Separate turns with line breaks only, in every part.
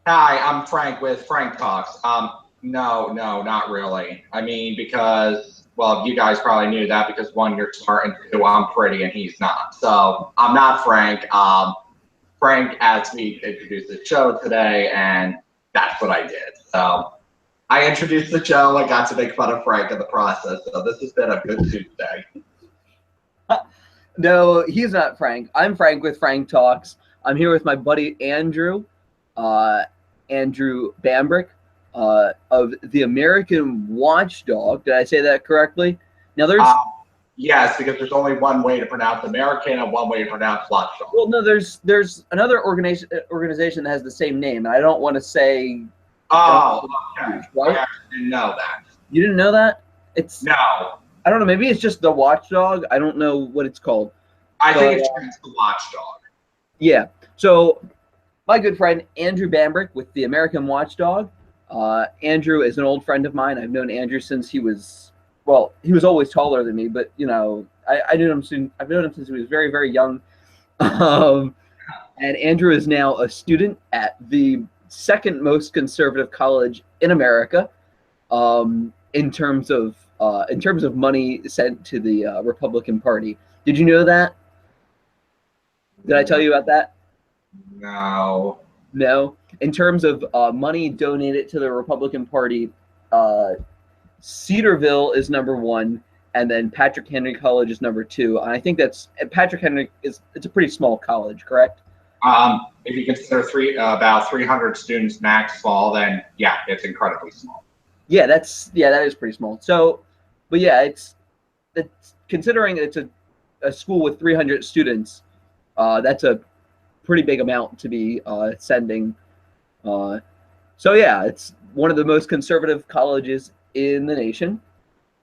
Hi, I'm Frank with Frank Talks. No, not really. I mean, because, well, you guys probably knew that because one, you're smart, and two, I'm pretty and he's not. So I'm not Frank. Frank asked me to introduce the show today, and that's what I did. So I introduced the show. I got to make fun of Frank in the process. So this has been a good Tuesday.
No, he's not Frank. I'm Frank with Frank Talks. I'm here with my buddy Andrew, Andrew Bambrick, of the American Watchdog. Did I say that correctly? Now
yes, because there's only one way to pronounce American and one way to pronounce Watchdog.
well, no, there's another organization that has the same name, and I don't want to say.
Oh, okay.
Right?
I actually didn't know that.
You didn't know that?
No.
I don't know. Maybe it's just the Watchdog. I don't know what it's called.
I think it's the Watchdog.
Yeah. So my good friend Andrew Bambrick with the American Watchdog. Andrew is an old friend of mine. I've known Andrew since he was always taller than me, but I've known him since he was very, very young. And Andrew is now a student at the second most conservative college in America, in terms of money sent to the Republican Party. Did you know that? Did I tell you about that?
No.
No. In terms of money donated to the Republican Party, Cedarville is number one, and then Patrick Henry College is number two. And I think Patrick Henry it's a pretty small college, correct?
If you consider about 300 students max fall, then yeah, it's incredibly small.
Yeah, that is pretty small. So, but yeah, it's considering it's a school with 300 students, that's a pretty big amount to be sending. So yeah, it's one of the most conservative colleges in the nation.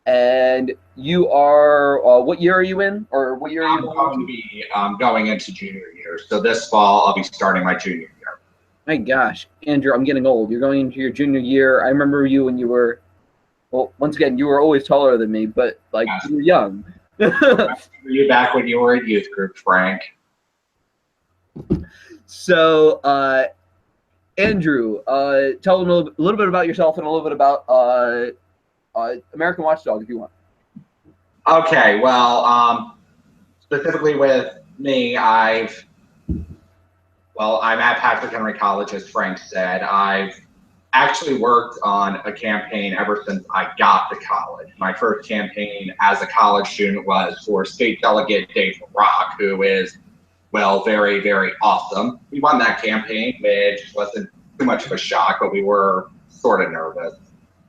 And you are, what year are you in, or what year are you
going to be going into junior year. So this fall, I'll be starting my junior year.
My gosh, Andrew, I'm getting old. You're going into your junior year. I remember you when you were, well, once again, you were always taller than me, but like you were young.
You back when you were in youth group, Frank.
So, Andrew, tell them a little bit about yourself and a little bit about American Watchdog, if you want.
Okay, well, specifically with me, I'm at Patrick Henry College, as Frank said. I've actually worked on a campaign ever since I got to college. My first campaign as a college student was for State Delegate Dave Rock, who is, well, very, very awesome. We won that campaign, which wasn't too much of a shock, but we were sort of nervous.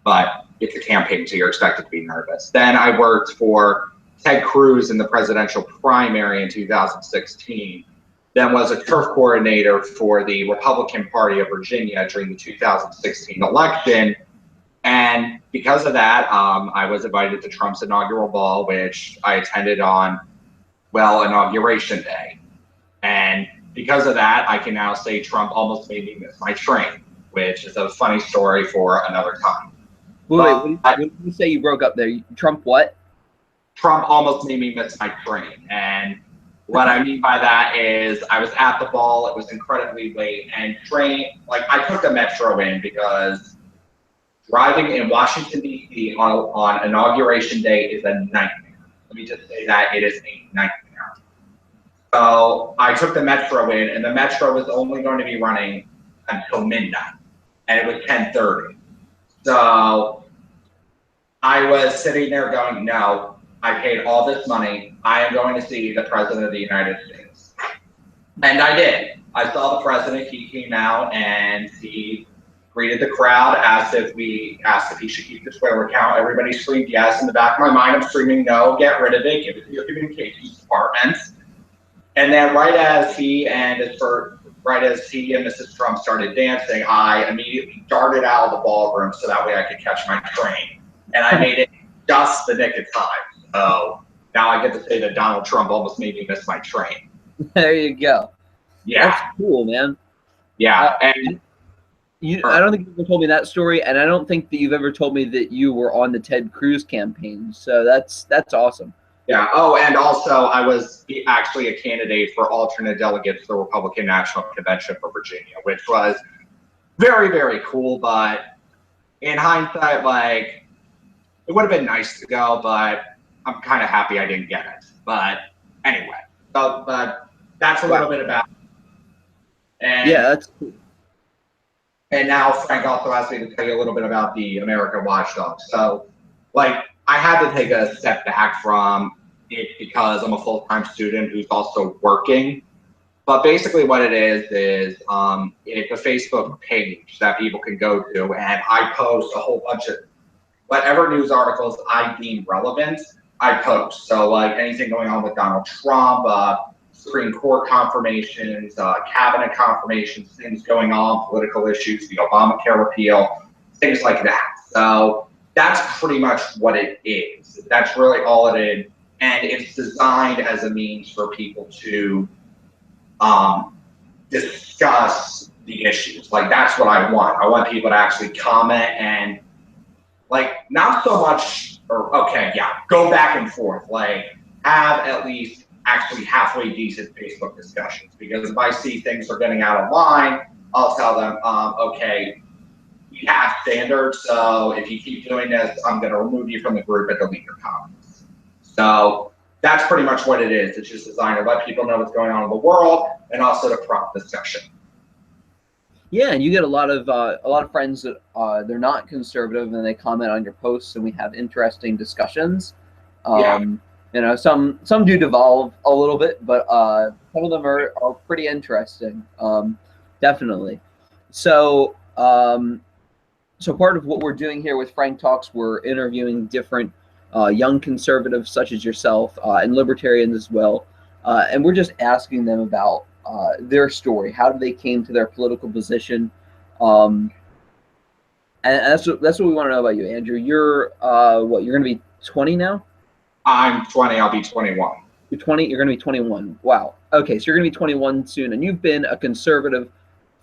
But it's a campaign, so you're expected to be nervous. Then I worked for Ted Cruz in the presidential primary in 2016. Then was a turf coordinator for the Republican Party of Virginia during the 2016 election. And because of that, I was invited to Trump's inaugural ball, which I attended on, well, Inauguration Day. And because of that, I can now say Trump almost made me miss my train, which is a funny story for another time.
Wait, what did you say you broke up there? Trump what?
Trump almost made me miss my train. And what I mean by that is I was at the ball, it was incredibly late, and I took the metro in because driving in Washington, D.C. on Inauguration Day is a nightmare. Let me just say that it is a nightmare. So I took the metro in, and the metro was only going to be running until midnight, and it was 10:30. So I was sitting there going, no, I paid all this money. I am going to see the President of the United States. And I did. I saw the President. He came out and he greeted the crowd, asked if he should keep the Twitter account. Everybody screamed yes. In the back of my mind, I'm screaming no, get rid of it, give it to your communications department. And then right as he and Mrs. Trump started dancing, I immediately darted out of the ballroom so that way I could catch my train. And I made it just the nick of time. So now I get to say that Donald Trump almost made me miss my train.
There you go.
Yeah.
That's cool, man.
Yeah.
I don't think you've ever told me that story, and I don't think that you've ever told me that you were on the Ted Cruz campaign. So that's awesome.
Yeah. Oh, and also I was actually a candidate for alternate delegate to the Republican National Convention for Virginia, which was very, very cool. But in hindsight, like, it would have been nice to go, but I'm kind of happy I didn't get it. But anyway, so but that's a little bit about it.
Yeah,
And
that's
and now Frank also asked me to tell you a little bit about the American Watchdog. So, like, I had to take a step back from it because I'm a full-time student who's also working. But basically what it is it's a Facebook page that people can go to, and I post a whole bunch of whatever news articles I deem relevant, I post. So like anything going on with Donald Trump, Supreme Court confirmations, cabinet confirmations, things going on, political issues, the Obamacare repeal, things like that. So that's pretty much what it is. That's really all it is. And it's designed as a means for people to discuss the issues. Like that's what I want. I want people to actually comment and like not so much or okay, yeah, go back and forth. Like have at least actually halfway decent Facebook discussions. Because if I see things are getting out of line, I'll tell them, okay, we have standards, so if you keep doing this, I'm gonna remove you from the group and delete your comments. So that's pretty much what it is. It's just designed to let people know what's going on in the world and also to prompt discussion.
yeah, and you get a lot of friends that they're not conservative and they comment on your posts, and we have interesting discussions.
Yeah.
You know, some do devolve a little bit, but some of them are pretty interesting. Definitely. So so part of what we're doing here with Frank Talks, we're interviewing different young conservatives such as yourself and libertarians as well, and we're just asking them about their story. How did they came to their political position? And that's what we want to know about you, Andrew. You're what? You're going to be 20 now?
I'm 20. I'll be 21.
You're 20. You're going to be 21. Wow. Okay, so you're going to be 21 soon, and you've been a conservative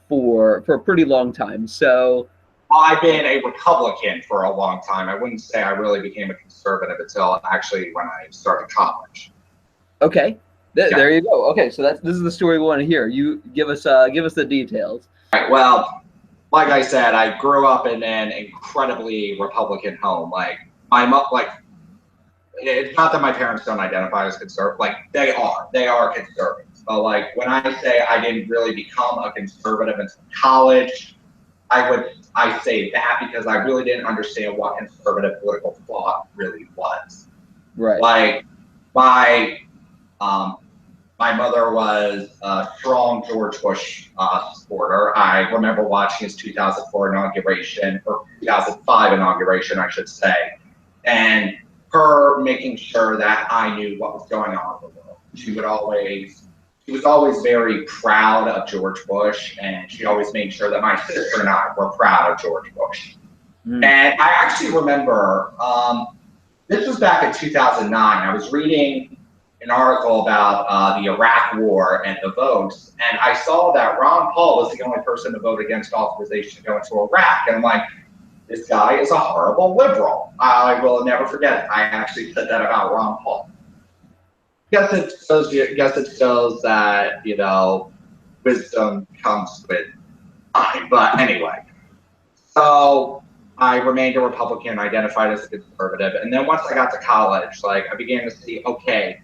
for a pretty long time. So.
I've been a Republican for a long time. I wouldn't say I really became a conservative until actually when I started college.
Okay,
Yeah.
There you go. Okay, so this is the story we want to hear. You give us the details.
Right. Well, like I said, I grew up in an incredibly Republican home. Like my mom, like it's not that my parents don't identify as conservative. Like they are conservatives. But like when I say I didn't really become a conservative until college, I say that because I really didn't understand what conservative political thought really was.
Right.
Like my mother was a strong George Bush supporter. I remember watching his 2004 inauguration, or 2005 inauguration, I should say, and her making sure that I knew what was going on in the world. She was always very proud of George Bush, and she always made sure that my sister and I were proud of George Bush. Mm. And I actually remember, this was back in 2009. I was reading an article about the Iraq War and the votes, and I saw that Ron Paul was the only person to vote against authorization to go into Iraq. And I'm like, this guy is a horrible liberal. I will never forget it. I actually said that about Ron Paul. Guess it shows that, you know, wisdom comes with time. But anyway, so I remained a Republican, identified as a conservative. And then once I got to college, like I began to see, okay,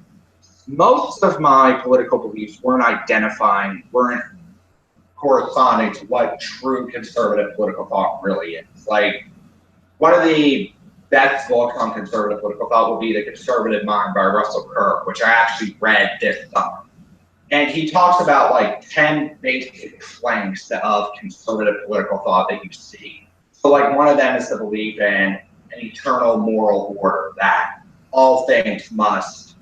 most of my political beliefs weren't corresponding to what true conservative political thought really is. Like one of the best books on conservative political thought will be The Conservative Mind by Russell Kirk, which I actually read this summer. And he talks about like 10 basic planks of conservative political thought that you see. So like one of them is the belief in an eternal moral order that all things must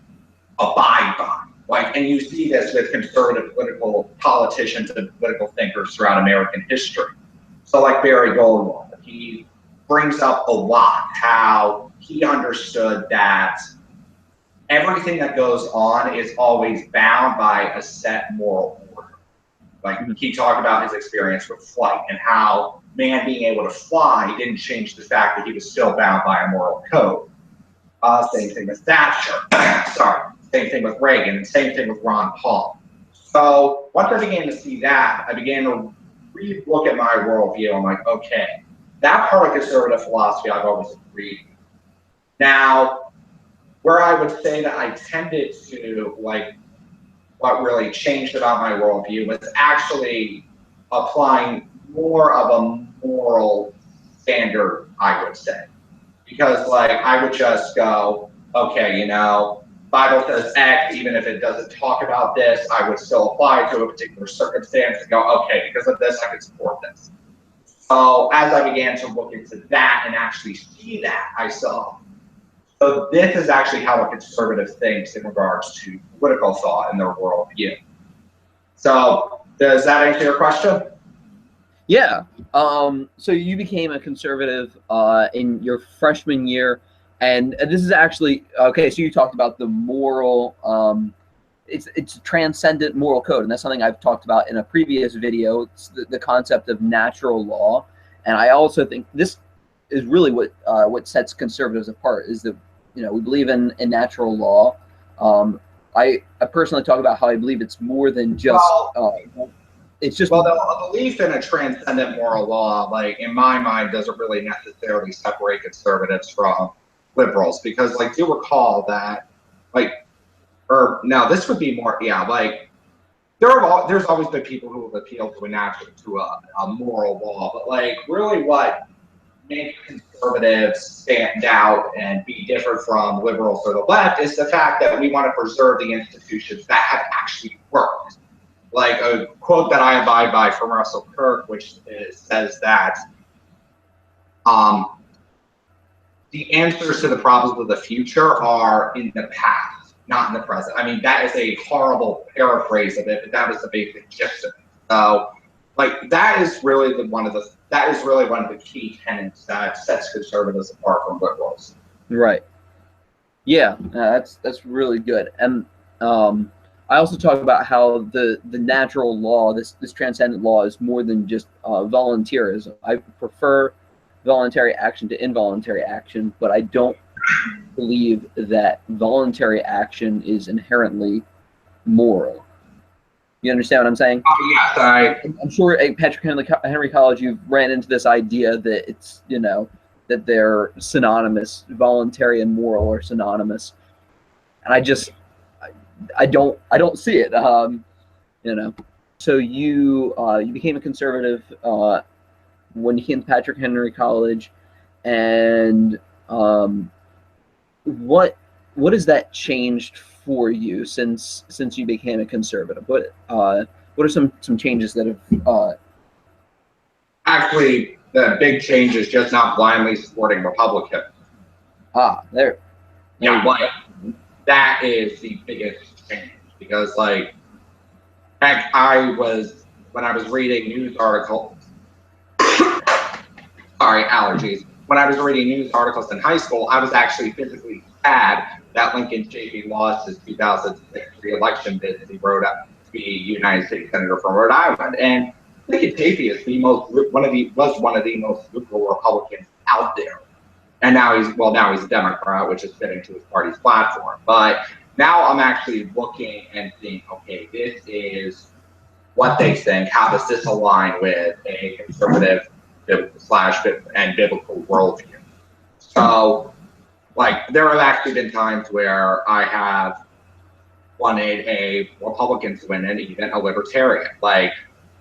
abide by. Like, and you see this with conservative political politicians and political thinkers throughout American history. So like Barry Goldwater, he brings up a lot how he understood that everything that goes on is always bound by a set moral order. Like he talked about his experience with flight and how man being able to fly didn't change the fact that he was still bound by a moral code. Same thing with Thatcher. Sorry. Same thing with Reagan, and same thing with Ron Paul. So once I began to see that, I began to re-look at my worldview, I'm like, okay, that part of conservative philosophy I've always agreed with. Now, where I would say that I tended to, like, what really changed about my worldview was actually applying more of a moral standard, I would say. Because, like, I would just go, okay, Bible says X, even if it doesn't talk about this, I would still apply it to a particular circumstance and go, okay, because of this, I can support this. So as I began to look into that and actually see that, I saw, so this is actually how a conservative thinks in regards to political thought and their worldview. So does that answer your question?
Yeah. So you became a conservative in your freshman year, and this is actually okay. So you talked about the moral. It's a transcendent moral code, and that's something I've talked about in a previous video. It's the concept of natural law, and I also think this is really what sets conservatives apart. Is that we believe in natural law. I personally talk about how I believe it's more than just. It's just
a belief in a transcendent moral law, like in my mind, doesn't really necessarily separate conservatives from liberals, because like do recall that this would be more there's always been people who have appealed to a moral law, but like really what makes conservatives stand out and be different from liberals or the left is the fact that we want to preserve the institutions that have actually worked. Like a quote that I abide by from Russell Kirk, which says that the answers to the problems of the future are in the past, not in the present. I mean, that is a horrible paraphrase of it, but that was the basic gist of it. So, like, that is really one of the key tenets that sets conservatives apart from liberals.
Right. Yeah, that's really good. And I also talk about how the natural law, this transcendent law, is more than just volunteerism. I prefer voluntary action to involuntary action, but I don't believe that voluntary action is inherently moral. You understand what I'm saying?
Oh, yes,
I'm sure at Patrick Henry College you've ran into this idea that it's that they're synonymous, voluntary and moral are synonymous, and I don't see it. So you became a conservative when you came to Patrick Henry College, and what has that changed for you since you became a conservative? What are some changes that have
actually the big change is just not blindly supporting Republicans.
There.
Yeah, like that is the biggest change, because like heck, when I was reading news articles sorry, allergies. When I was reading news articles in high school, I was actually physically sad that Lincoln Chafee lost his 2006 re-election bid as he rode up to be United States Senator from Rhode Island. And Lincoln Chafee is was one of the most liberal Republicans out there. And now he's a Democrat, which is fitting to his party's platform. But now I'm actually looking and seeing, okay, this is what they think. How does this align with a conservative and biblical worldview? So, like, there have actually been times where I have wanted a Republican to win and even a Libertarian. Like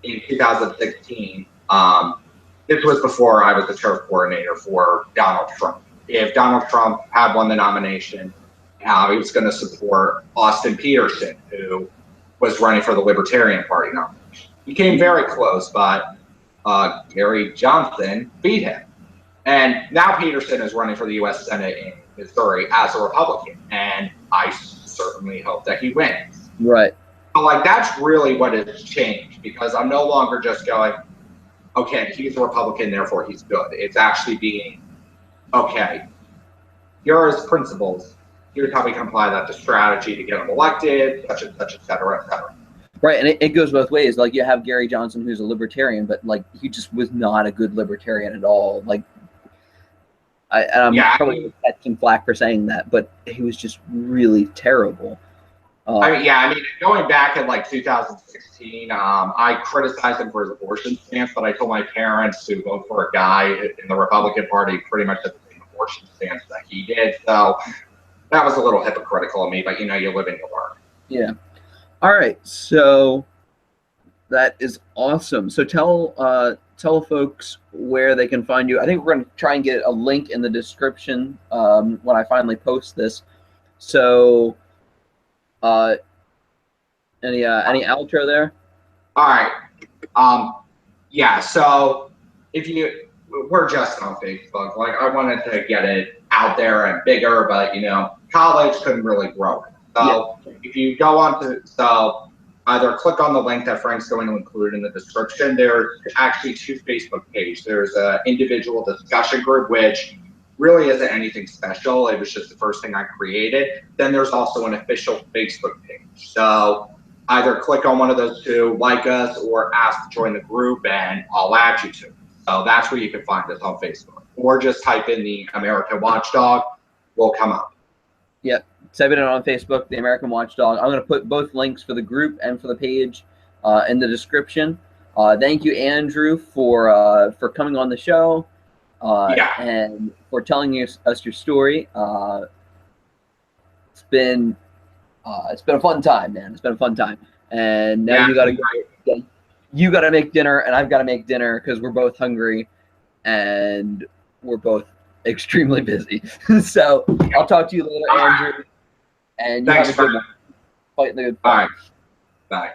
in 2016, this was before I was the turf coordinator for Donald Trump. If Donald Trump had won the nomination, he was going to support Austin Peterson, who was running for the Libertarian Party nomination. He came very close, but Gary Johnson beat him. And now Peterson is running for the U.S. Senate in Missouri as a Republican, and I certainly hope that he wins.
Right.
But like that's really what has changed, because I'm no longer just going, okay, he's a Republican, therefore he's good. It's actually being, okay, here are his principles. Here's how we can apply that to strategy to get him elected, such and such, et cetera, et cetera.
Right, and it goes both ways. Like you have Gary Johnson, who's a libertarian, but like he just was not a good libertarian at all. Like, I'm probably catch some flack for saying that, but he was just really terrible.
I mean, going back in like 2016, I criticized him for his abortion stance, but I told my parents to vote for a guy in the Republican Party pretty much at the same abortion stance that he did. So that was a little hypocritical of me, but you live and you learn.
Yeah. All right. So that is awesome. So tell folks where they can find you. I think we're going to try and get a link in the description when I finally post this. So, any outro there?
All right. Yeah. So we're just on Facebook. Like I wanted to get it out there and bigger, but college couldn't really grow it. So if you go on to either click on the link that Frank's going to include in the description. There's actually 2 Facebook pages. There's an individual discussion group, which really isn't anything special. It was just the first thing I created. Then there's also an official Facebook page. So either click on one of those 2, like us, or ask to join the group, and I'll add you to it. So that's where you can find us on Facebook. Or just type in the American Watchdog. We'll come up.
Yep. Type it in on Facebook, the American Watchdog. I'm going to put both links for the group and for the page in the description. Thank you, Andrew, for coming on the show and for telling us your story. It's been a fun time, man. It's been a fun time. And now you got to go. You got to make dinner, and I've got to make dinner because we're both hungry, and we're both extremely busy. So I'll talk to you later, Andrew. And you have a good one. Fight in the good fight.
Bye. Bye.